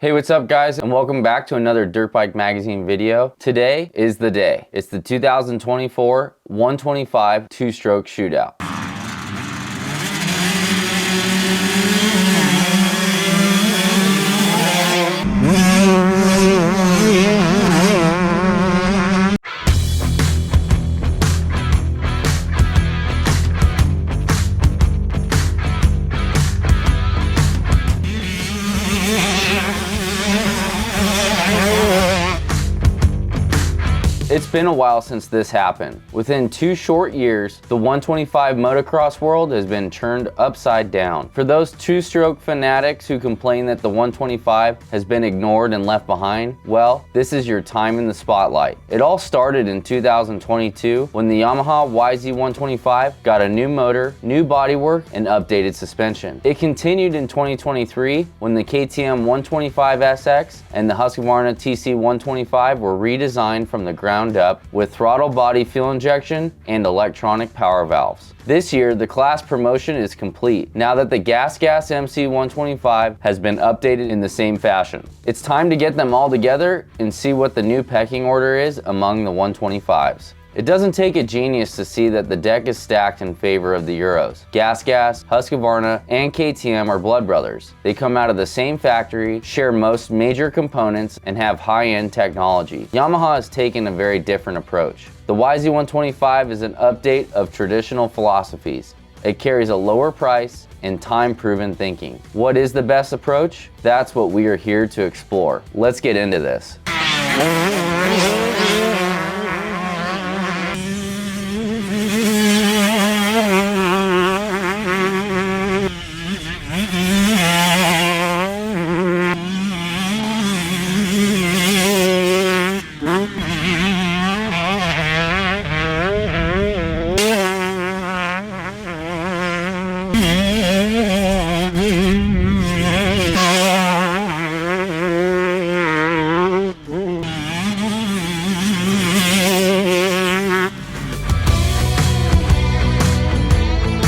Hey, what's up guys, and welcome back to another Dirtbike magazine video. Today is the day. It's the 2024 125 two-stroke shootout. It's been a while since this happened. Within 2 short years, the 125 motocross world has been turned upside down. For those two-stroke fanatics who complain that the 125 has been ignored and left behind, well, this is your time in the spotlight. It all started in 2022 when the Yamaha YZ125 got a new motor, new bodywork, and updated suspension. It continued in 2023 when the KTM 125SX and the Husqvarna TC125 were redesigned from the ground up with throttle body fuel injection and electronic power valves. This year, the class promotion is complete now that the GasGas MC125 has been updated in the same fashion. It's time to get them all together and see what the new pecking order is among the 125s. It doesn't take a genius to see that the deck is stacked in favor of the Euros. GasGas, Husqvarna, and KTM are blood brothers. They come out of the same factory, share most major components, and have high-end technology. Yamaha has taken a very different approach. The YZ125 is an update of traditional philosophies. It carries a lower price and time-proven thinking. What is the best approach? That's what we are here to explore. Let's get into this.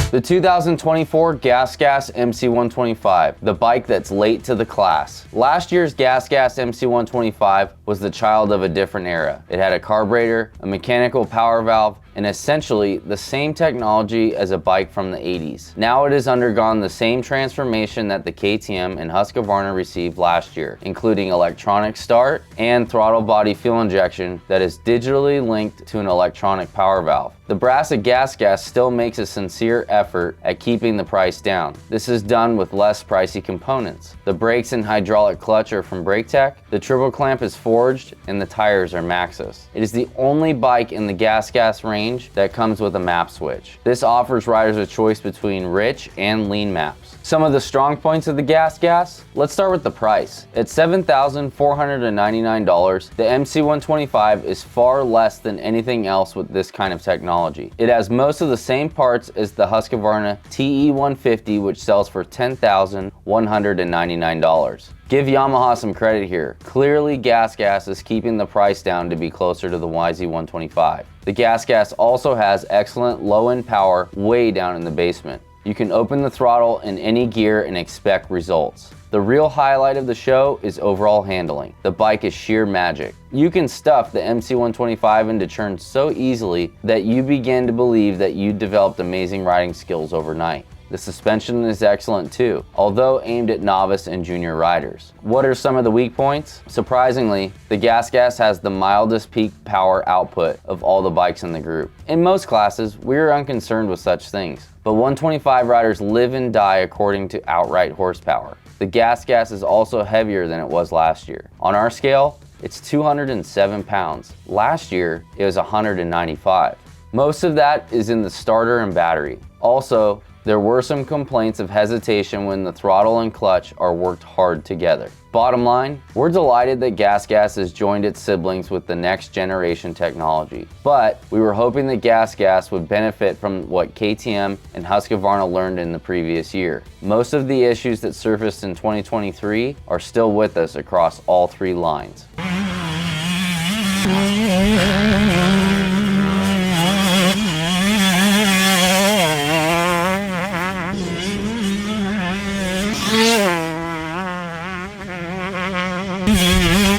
The 2024 GasGas MC125, the bike that's late to the class. Last year's GasGas MC125 was the child of a different era. It had a carburetor, a mechanical power valve, and essentially the same technology as a bike from the 80s. Now it has undergone the same transformation that the KTM and Husqvarna received last year, including electronic start and throttle body fuel injection that is digitally linked to an electronic power valve. The brass at GasGas still makes a sincere effort at keeping the price down. This is done with less pricey components. The brakes and hydraulic clutch are from BrakeTech, the triple clamp is forged, and the tires are Maxxis. It is the only bike in the GasGas range that comes with a map switch. This offers riders a choice between rich and lean maps. Some of the strong points of the GasGas? Let's start with the price. At $7,499, the MC125 is far less than anything else with this kind of technology. It has most of the same parts as the Husqvarna TE150, which sells for $10,199. Give Yamaha some credit here. Clearly, GasGas is keeping the price down to be closer to the YZ125. The GasGas also has excellent low-end power way down in the basement. You can open the throttle in any gear and expect results. The real highlight of the show is overall handling. The bike is sheer magic. You can stuff the MC125 into turns so easily that you begin to believe that you developed amazing riding skills overnight. The suspension is excellent too, although aimed at novice and junior riders. What are some of the weak points? Surprisingly, the GasGas has the mildest peak power output of all the bikes in the group. In most classes, we are unconcerned with such things, but 125 riders live and die according to outright horsepower. The GasGas is also heavier than it was last year. On our scale, it's 207 pounds. Last year, it was 195. Most of that is in the starter and battery. Also, there were some complaints of hesitation when the throttle and clutch are worked hard together. Bottom line, we're delighted that GasGas has joined its siblings with the next generation technology. But we were hoping that GasGas would benefit from what KTM and Husqvarna learned in the previous year. Most of the issues that surfaced in 2023 are still with us across all 3 lines.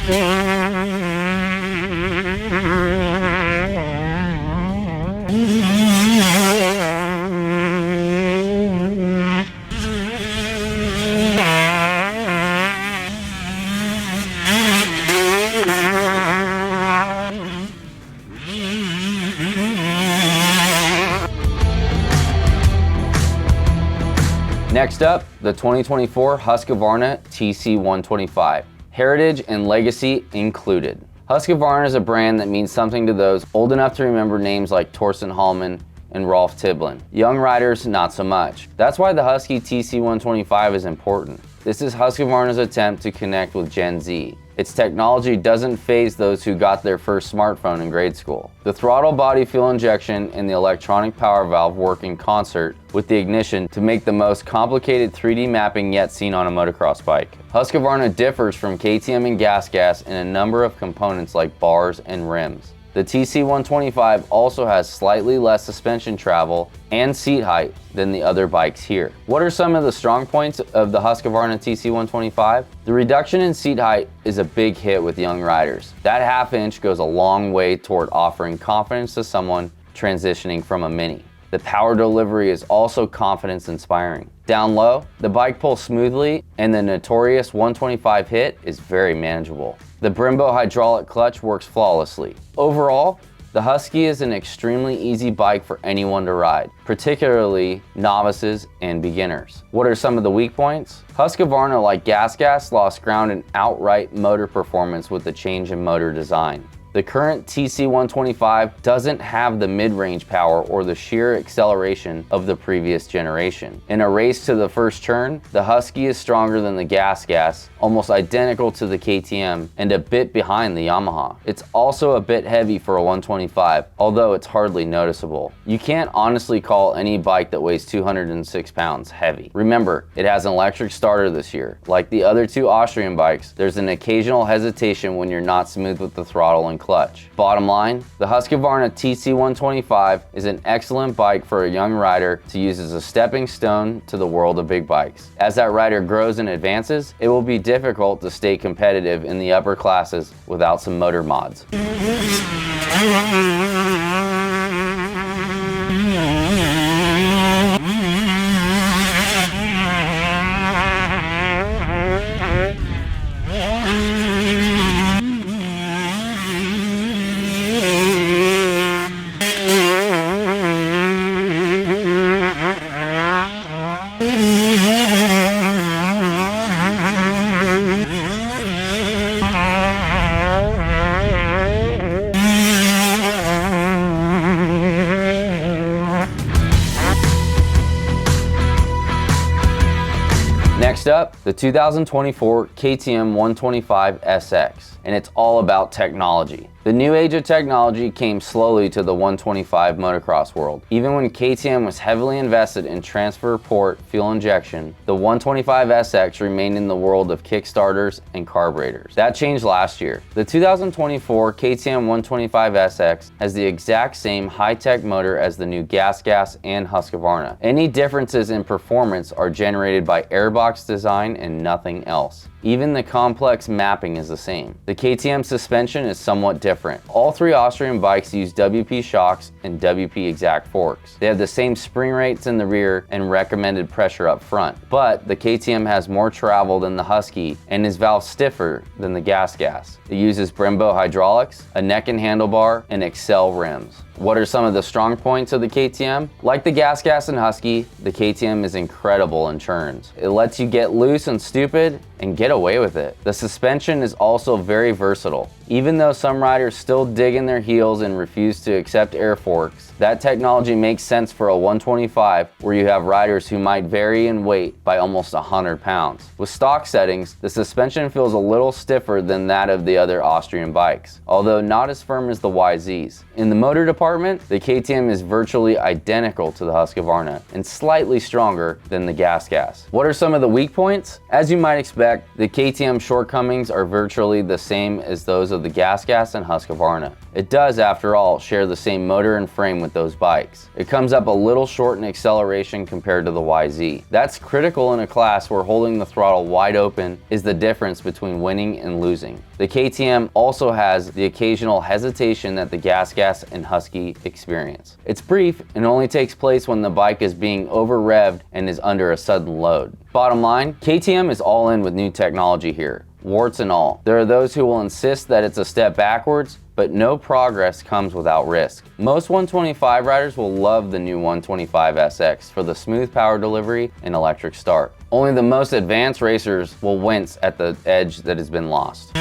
Next up, the 2024 Husqvarna TC125. Heritage and legacy included. Husqvarna is a brand that means something to those old enough to remember names like Torsten Hallman and Rolf Tiblin. Young riders, not so much. That's why the Husky TC125 is important. This is Husqvarna's attempt to connect with Gen Z. Its technology doesn't faze those who got their first smartphone in grade school. The throttle body fuel injection and the electronic power valve work in concert with the ignition to make the most complicated 3D mapping yet seen on a motocross bike. Husqvarna differs from KTM and GasGas in a number of components like bars and rims. The TC125 also has slightly less suspension travel and seat height than the other bikes here. What are some of the strong points of the Husqvarna TC125? The reduction in seat height is a big hit with young riders. That half inch goes a long way toward offering confidence to someone transitioning from a Mini. The power delivery is also confidence inspiring. Down low, the bike pulls smoothly and the notorious 125 hit is very manageable. The Brembo hydraulic clutch works flawlessly. Overall, the Husky is an extremely easy bike for anyone to ride, particularly novices and beginners. What are some of the weak points? Husqvarna, like GasGas, lost ground in outright motor performance with the change in motor design. The current TC125 doesn't have the mid-range power or the sheer acceleration of the previous generation. In a race to the first turn, the Husky is stronger than the GasGas, almost identical to the KTM, and a bit behind the Yamaha. It's also a bit heavy for a 125, although it's hardly noticeable. You can't honestly call any bike that weighs 206 pounds heavy. Remember, it has an electric starter this year. Like the other two Austrian bikes, there's an occasional hesitation when you're not smooth with the throttle and clutch. Bottom line, the Husqvarna TC125 is an excellent bike for a young rider to use as a stepping stone to the world of big bikes. As that rider grows and advances, it will be difficult to stay competitive in the upper classes without some motor mods. Next up, the 2024 KTM 125 SX, and it's all about technology. The new age of technology came slowly to the 125 motocross world. Even when KTM was heavily invested in transfer port fuel injection, the 125 SX remained in the world of kickstarters and carburetors. That changed last year. The 2024 KTM 125 SX has the exact same high-tech motor as the new GasGas and Husqvarna. Any differences in performance are generated by airbox design and nothing else. Even the complex mapping is the same. The KTM suspension is somewhat different. All three Austrian bikes use WP shocks and WP exact forks. They have the same spring rates in the rear and recommended pressure up front, but the KTM has more travel than the Husky and is valve stiffer than the GasGas. It uses Brembo hydraulics, a neck and handlebar, and Excel rims. What are some of the strong points of the KTM? Like the GasGas and Husky, the KTM is incredible in turns. It lets you get loose and stupid and get away with it. The suspension is also very versatile. Even though some riders still dig in their heels and refuse to accept air forks, that technology makes sense for a 125 where you have riders who might vary in weight by almost 100 pounds. With stock settings, the suspension feels a little stiffer than that of the other Austrian bikes, although not as firm as the YZs. In the motor department, the KTM is virtually identical to the Husqvarna and slightly stronger than the GasGas. What are some of the weak points? As you might expect, spec, the KTM shortcomings are virtually the same as those of the GasGas and Husqvarna. It does, after all, share the same motor and frame with those bikes. It comes up a little short in acceleration compared to the YZ. That's critical in a class where holding the throttle wide open is the difference between winning and losing. The KTM also has the occasional hesitation that the GasGas and Husky experience. It's brief and only takes place when the bike is being over-revved and is under a sudden load. Bottom line, KTM is all in with new technology here, warts and all. There are those who will insist that it's a step backwards, but no progress comes without risk. Most 125 riders will love the new 125 SX for the smooth power delivery and electric start. Only the most advanced racers will wince at the edge that has been lost.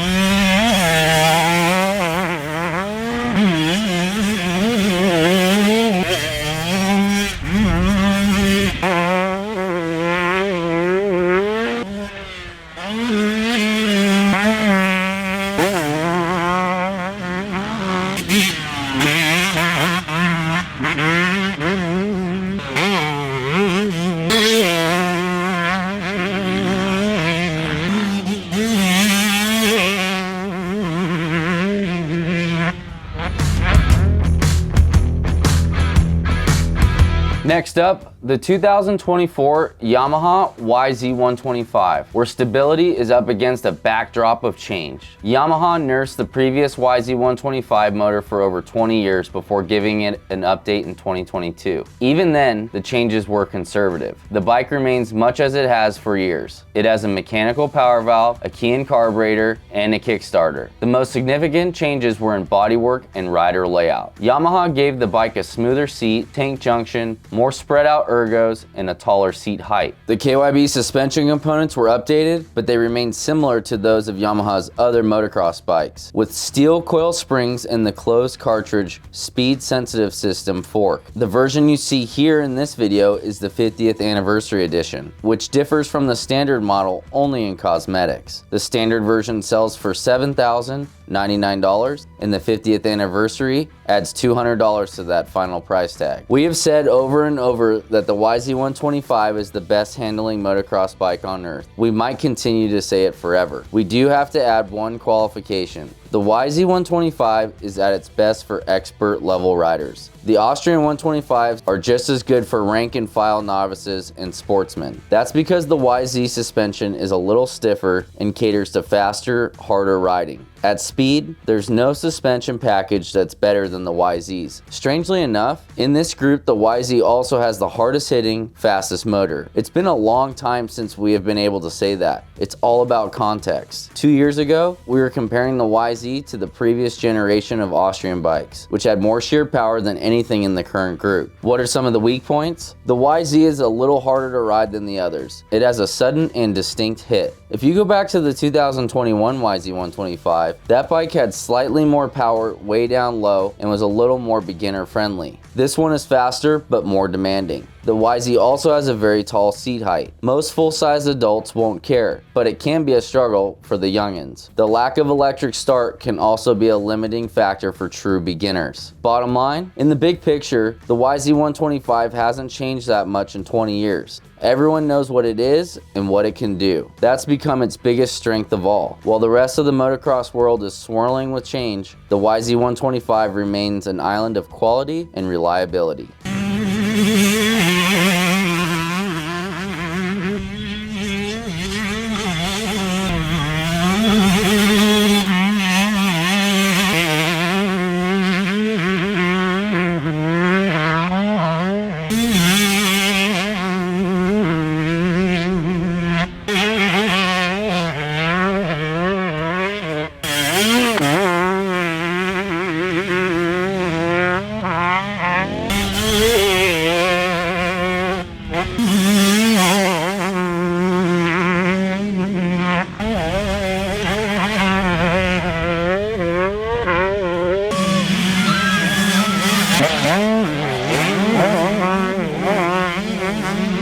Next up, the 2024 Yamaha YZ125, where stability is up against a backdrop of change. Yamaha nursed the previous YZ125 motor for over 20 years before giving it an update in 2022. Even then, the changes were conservative. The bike remains much as it has for years. It has a mechanical power valve, a key and carburetor, and a Kickstarter. The most significant changes were in bodywork and rider layout. Yamaha gave the bike a smoother seat, tank junction, more spread out ergos, and a taller seat height. The KYB suspension components were updated, but they remained similar to those of Yamaha's other motocross bikes, with steel coil springs and the closed cartridge speed sensitive system fork. The version you see here in this video is the 50th anniversary edition, which differs from the standard model only in cosmetics. The standard version sells for $7,099, and the 50th anniversary adds $200 to that final price tag. We have said over and over that the YZ125 is the best handling motocross bike on earth. We might continue to say it forever. We do have to add one qualification. The YZ125 is at its best for expert level riders. The Austrian 125s are just as good for rank and file novices and sportsmen. That's because the YZ suspension is a little stiffer and caters to faster, harder riding. At speed, there's no suspension package that's better than the YZ's. Strangely enough, in this group, the YZ also has the hardest hitting, fastest motor. It's been a long time since we have been able to say that. It's all about context. 2 years ago, we were comparing the YZ to the previous generation of Austrian bikes, which had more sheer power than anything in the current group. What are some of the weak points? The YZ is a little harder to ride than the others. It has a sudden and distinct hit. If you go back to the 2021 YZ125, that bike had slightly more power way down low and was a little more beginner friendly. This one is faster but more demanding. The YZ also has a very tall seat height. Most full-size adults won't care, but it can be a struggle for the youngins. The lack of electric start can also be a limiting factor for true beginners. Bottom line, in the big picture, the YZ125 hasn't changed that much in 20 years. Everyone knows what it is and what it can do. That's become its biggest strength of all. While the rest of the motocross world is swirling with change, the YZ125 remains an island of quality and reliability.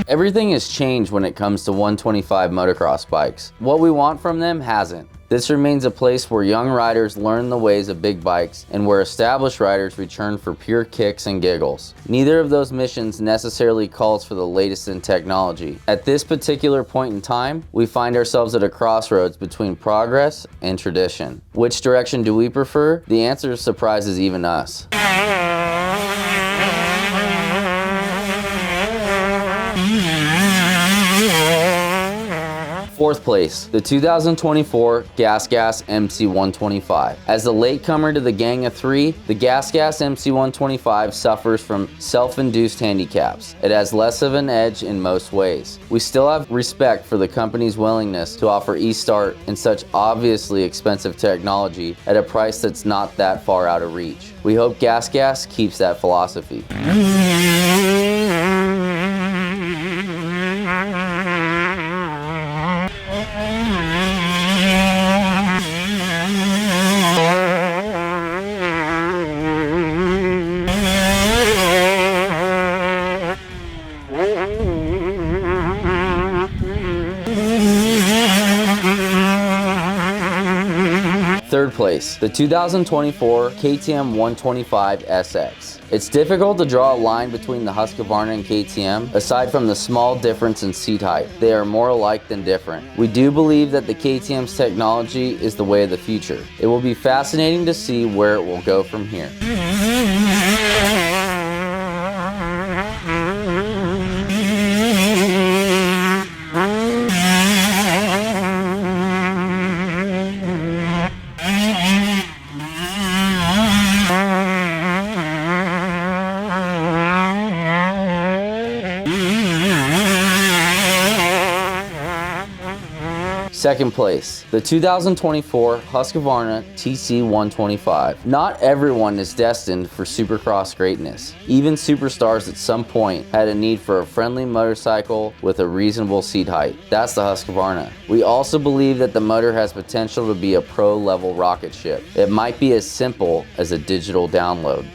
Everything has changed when it comes to 125 motocross bikes. What we want from them hasn't. This remains a place where young riders learn the ways of big bikes and where established riders return for pure kicks and giggles. Neither of those missions necessarily calls for the latest in technology. At this particular point in time, we find ourselves at a crossroads between progress and tradition. Which direction do we prefer? The answer surprises even us. Fourth place, the 2024 GasGas MC125. As the latecomer to the gang of three, the GasGas MC125 suffers from self-induced handicaps. It has less of an edge in most ways. We still have respect for the company's willingness to offer e-start and such obviously expensive technology at a price that's not that far out of reach. We hope GasGas keeps that philosophy. Third place, the 2024 KTM 125 SX. It's difficult to draw a line between the Husqvarna and KTM, aside from the small difference in seat height. They are more alike than different. We do believe that the KTM's technology is the way of the future. It will be fascinating to see where it will go from here. Second place, the 2024 Husqvarna TC125. Not everyone is destined for supercross greatness. Even superstars at some point had a need for a friendly motorcycle with a reasonable seat height. That's the Husqvarna. We also believe that the motor has potential to be a pro-level rocket ship. It might be as simple as a digital download.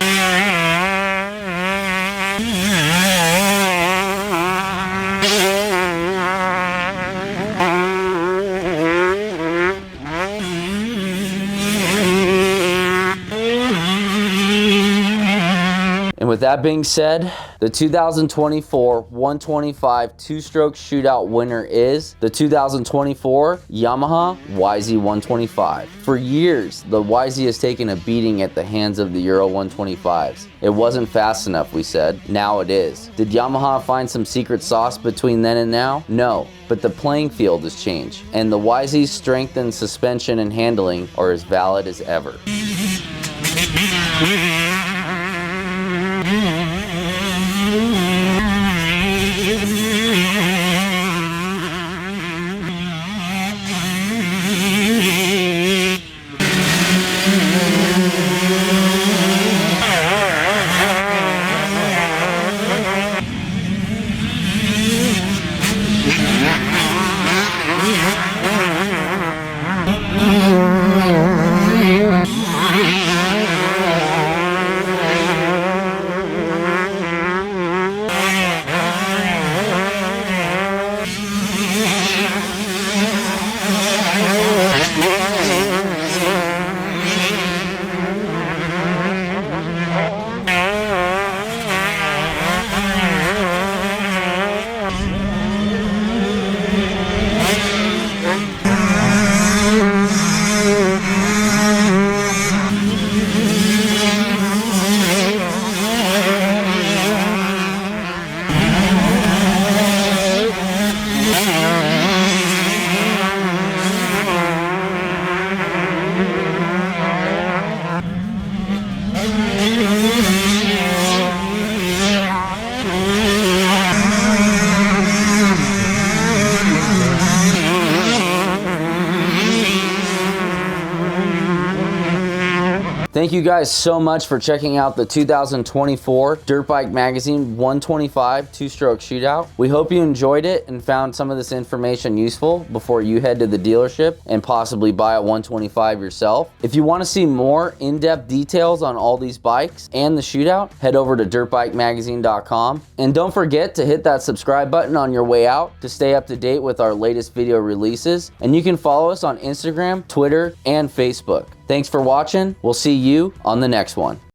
With that being said, the 2024 125 two-stroke shootout winner is the 2024 Yamaha YZ125. For years, the YZ has taken a beating at the hands of the Euro 125s. It wasn't fast enough, we said. Now it is. Did Yamaha find some secret sauce between then and now? No, but the playing field has changed, and the YZ's strength and suspension and handling are as valid as ever. Thank you guys so much for checking out the 2024 Dirtbike Magazine 125 two-stroke shootout. We hope you enjoyed it and found some of this information useful before you head to the dealership and possibly buy a 125 yourself. If you want to see more in-depth details on all these bikes and the shootout, head over to dirtbikemagazine.com. And don't forget to hit that subscribe button on your way out to stay up to date with our latest video releases. And you can follow us on Instagram, Twitter, and Facebook. Thanks for watching. We'll see you on the next one.